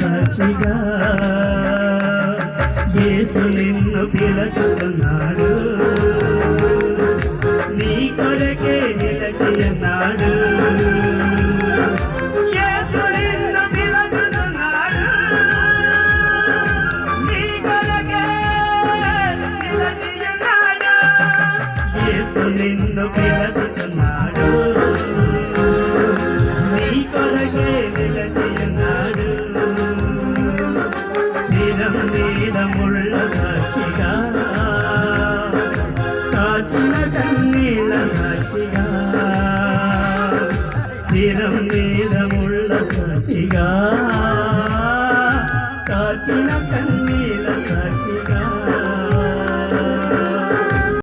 సాక్షిగా యేసు నిన్ను పిలుచుచున్నాడు, నీ కొరకే నిలచి ఉన్నాడు. యేసు నిన్ను పిలుచుచున్నాడు, నీ కొరకే నిలచి ఉన్నాడు. యేసు నిన్ను పిలుచుచున్నాడు, నీ కొరకే నిలచి ఉన్నాడు. శిరం మీద ముళ్ళ సాక్షిగా, కాచిన కన్నీళ్ళ సాక్షిగా, శిరం మీద ముళ్ళ సాక్షిగా